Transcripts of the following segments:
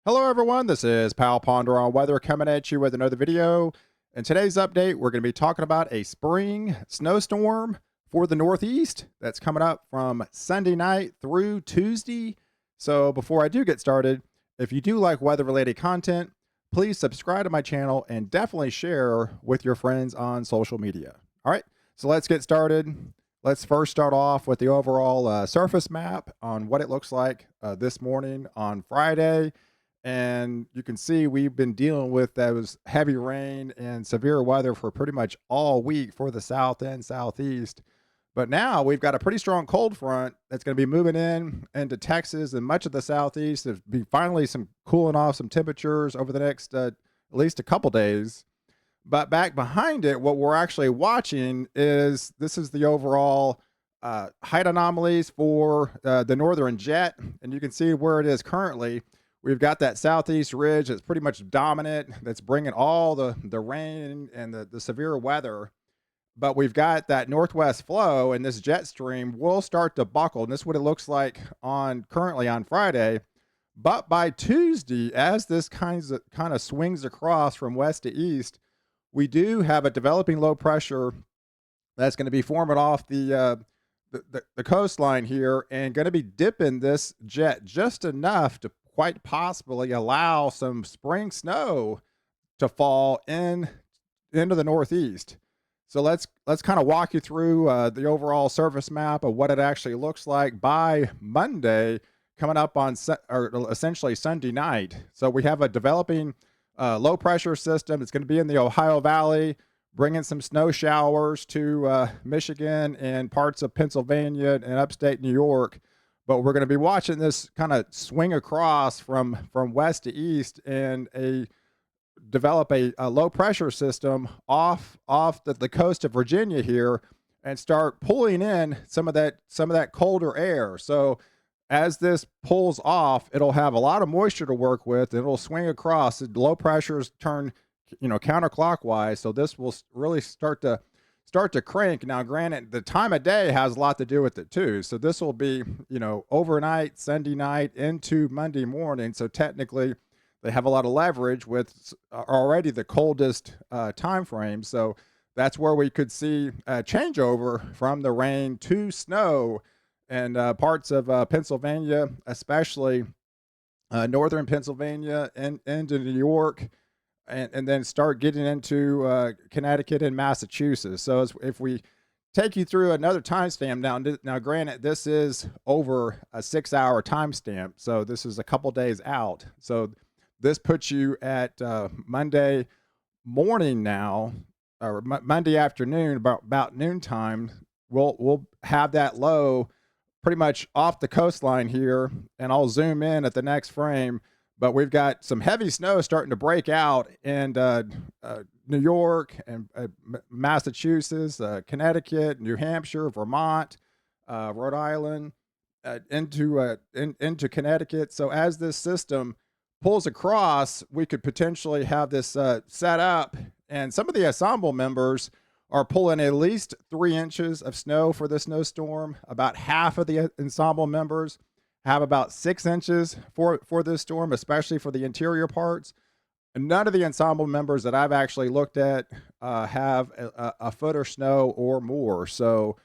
Hello everyone, this is Pal Ponder on Weather coming at you with another video. In today's update, we're going to be talking about a spring snowstorm for the Northeast that's coming up from Sunday night through Tuesday. So before I do get started, if you do like weather-related content, please subscribe to my channel and definitely share with your friends on social media. All right, so let's get started. Let's first start off with the overall surface map on what it looks like this morning on Friday. And you can see we've been dealing with those heavy rain and severe weather for pretty much all week for the south and southeast. But now we've got a pretty strong cold front that's going to be moving in into Texas and much of the southeast. There'll be finally some cooling off some temperatures over the next at least a couple days. But back behind it, what we're actually watching is this is the overall height anomalies for the northern jet. And you can see where it is currently. We've got that southeast ridge that's pretty much dominant, that's bringing all the rain and the severe weather. But we've got that northwest flow, and this jet stream will start to buckle. And this is what it looks like currently on Friday. But by Tuesday, as this kind of swings across from west to east, we do have a developing low pressure that's going to be forming off the coastline here and going to be dipping this jet just enough to quite possibly allow some spring snow to fall into the Northeast. So let's kind of walk you through the overall surface map of what it actually looks like by Monday, coming up on or essentially Sunday night. So we have a developing low pressure system. It's going to be in the Ohio Valley, bringing some snow showers to Michigan and parts of Pennsylvania and upstate New York. But we're going to be watching this kind of swing across from west to east and develop a low pressure system off the coast of Virginia here and start pulling in some of that colder air. So as this pulls off, it'll have a lot of moisture to work with, and it'll swing across. The low pressures turn counterclockwise, so this will really start to crank. Now, granted, the time of day has a lot to do with it too. So this will be, overnight, Sunday night into Monday morning. So technically, they have a lot of leverage with already the coldest time frame. So that's where we could see a changeover from the rain to snow and parts of Pennsylvania, especially northern Pennsylvania and into New York. And then start getting into Connecticut and Massachusetts. So if we take you through another timestamp now, granted, this is over a 6-hour timestamp, so this is a couple days out. So this puts you at Monday morning now, or Monday afternoon, about noontime. We'll have that low pretty much off the coastline here, and I'll zoom in at the next frame. But we've got some heavy snow starting to break out in New York and Massachusetts, Connecticut, New Hampshire, Vermont, Rhode Island, into Connecticut. So as this system pulls across, we could potentially have this set up. And some of the ensemble members are pulling at least 3 inches of snow for this snowstorm. About half of the ensemble members have about 6 inches for this storm, especially for the interior parts. And none of the ensemble members that I've actually looked at have a foot of snow or more. So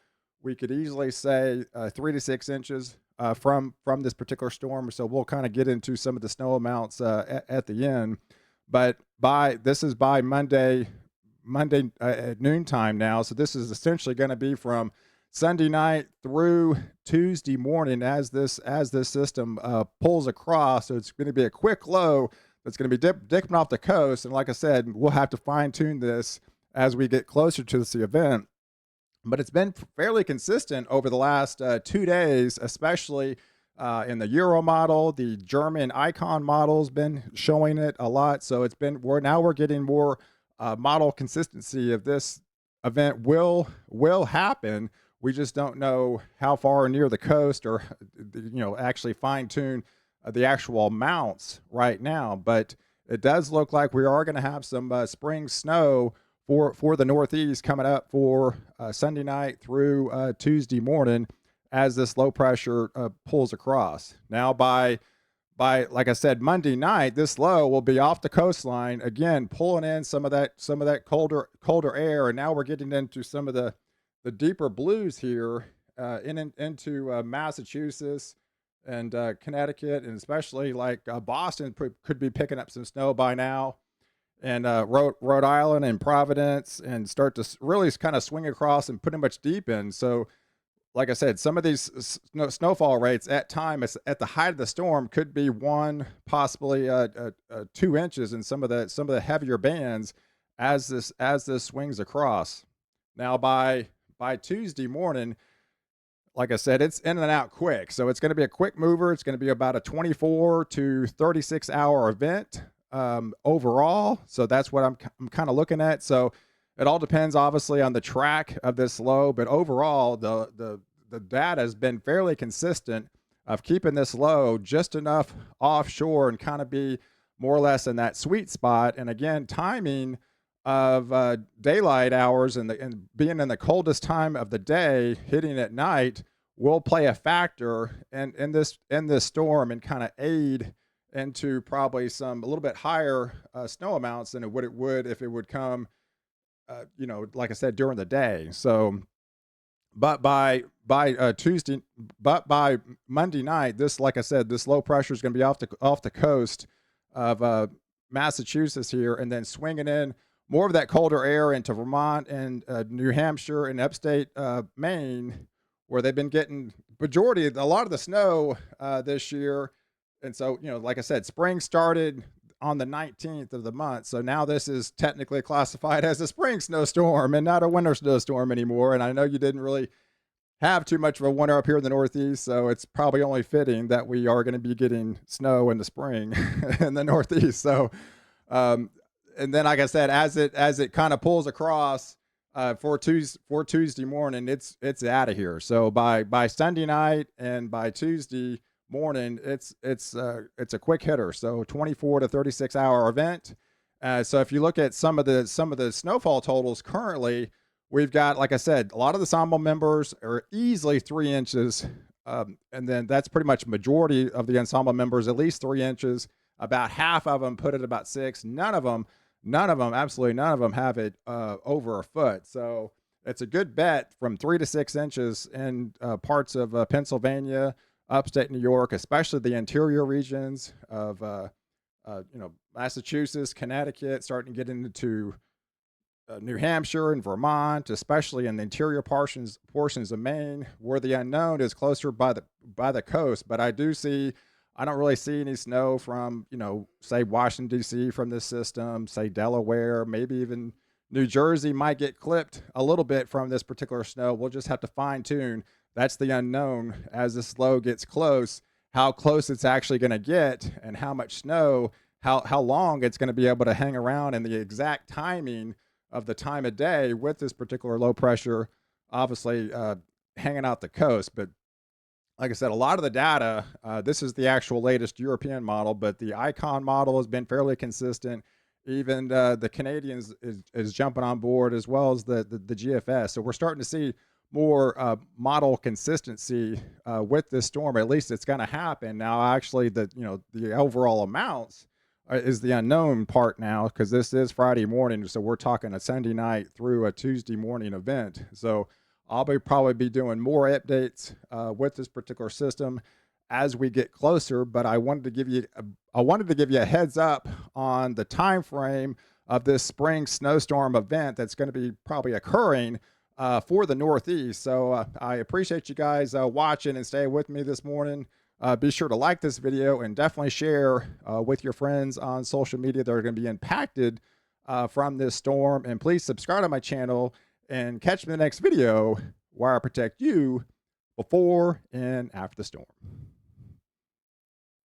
we could easily say 3 to 6 inches from this particular storm. So we'll kind of get into some of the snow amounts at the end. But this is by Monday at noontime now. So this is essentially going to be from Sunday night through Tuesday morning as this system pulls across. So it's going to be a quick low that's going to be dipping off the coast. And like I said, we'll have to fine tune this as we get closer to this event. But it's been fairly consistent over the last 2 days, especially in the Euro model. The German Icon model's been showing it a lot. So we're getting more model consistency of this event will happen. We just don't know how far near the coast or, actually fine tune the actual amounts right now. But it does look like we are going to have some spring snow for the Northeast coming up for Sunday night through Tuesday morning as this low pressure pulls across. Now by by, like I said, Monday night, this low will be off the coastline again, pulling in some of that colder air, and now we're getting into some of the deeper blues here into Massachusetts and Connecticut, and especially like Boston could be picking up some snow by now, and Rhode Island and Providence, and start to really kind of swing across and pretty much deepen. So like I said, some of these snowfall rates at at the height of the storm could be one, possibly 2 inches in some of the heavier bands as this swings across. Now by Tuesday morning, like I said, it's in and out quick, so it's going to be a quick mover. It's going to be about a 24 to 36 hour event overall. So that's what I'm kind of looking at. So it all depends, obviously, on the track of this low, but overall, the data has been fairly consistent of keeping this low just enough offshore and kind of be more or less in that sweet spot. And again, timing of daylight hours and being in the coldest time of the day, hitting at night, will play a factor in this storm and kind of aid into probably some a little bit higher snow amounts than it would if it would come like I said, during the day. So, but by Tuesday, but by Monday night, like I said, this low pressure is going to be off the coast of Massachusetts here, and then swinging in more of that colder air into Vermont and New Hampshire and upstate Maine, where they've been getting a lot of the snow this year. And so, like I said, spring started on the 19th of the month. So now this is technically classified as a spring snowstorm and not a winter snowstorm anymore. And I know you didn't really have too much of a winter up here in the Northeast, so it's probably only fitting that we are going to be getting snow in the spring in the Northeast. So, and then, like I said, as it kind of pulls across for Tuesday morning, it's out of here. So by Sunday night and by Tuesday morning, it's a quick hitter. So 24 to 36 hour event. So if you look at some of the snowfall totals currently, we've got, like I said, a lot of the ensemble members are easily 3 inches, and then that's pretty much majority of the ensemble members, at least 3 inches. About half of them put it about 6. None of them, absolutely none of them have it over a foot. So it's a good bet from 3 to 6 inches in parts of Pennsylvania, upstate New York, especially the interior regions of Massachusetts, Connecticut, starting to get into New Hampshire and Vermont, especially in the interior portions of Maine, where the unknown is closer by the coast. But I don't really see any snow from, say Washington D.C. from this system, say Delaware, maybe even New Jersey might get clipped a little bit from this particular snow. We'll just have to fine tune. That's the unknown as this low gets close, how close it's actually going to get and how much snow, how long it's going to be able to hang around, and the exact timing of the time of day with this particular low pressure, obviously hanging out the coast. But like I said, a lot of the data, this is the actual latest European model, but the ICON model has been fairly consistent. Even the Canadians is jumping on board, as well as the GFS. So we're starting to see more model consistency with this storm. At least it's going to happen now. Actually, the overall amounts is the unknown part now, because this is Friday morning, so we're talking a Sunday night through a Tuesday morning event. So I'll probably be doing more updates with this particular system as we get closer. But I wanted to give you a heads up on the time frame of this spring snowstorm event that's going to be probably occurring for the Northeast. So I appreciate you guys watching and staying with me this morning. Be sure to like this video and definitely share with your friends on social media that are going to be impacted from this storm. And please subscribe to my channel and catch me in the next video where I protect you before and after the storm.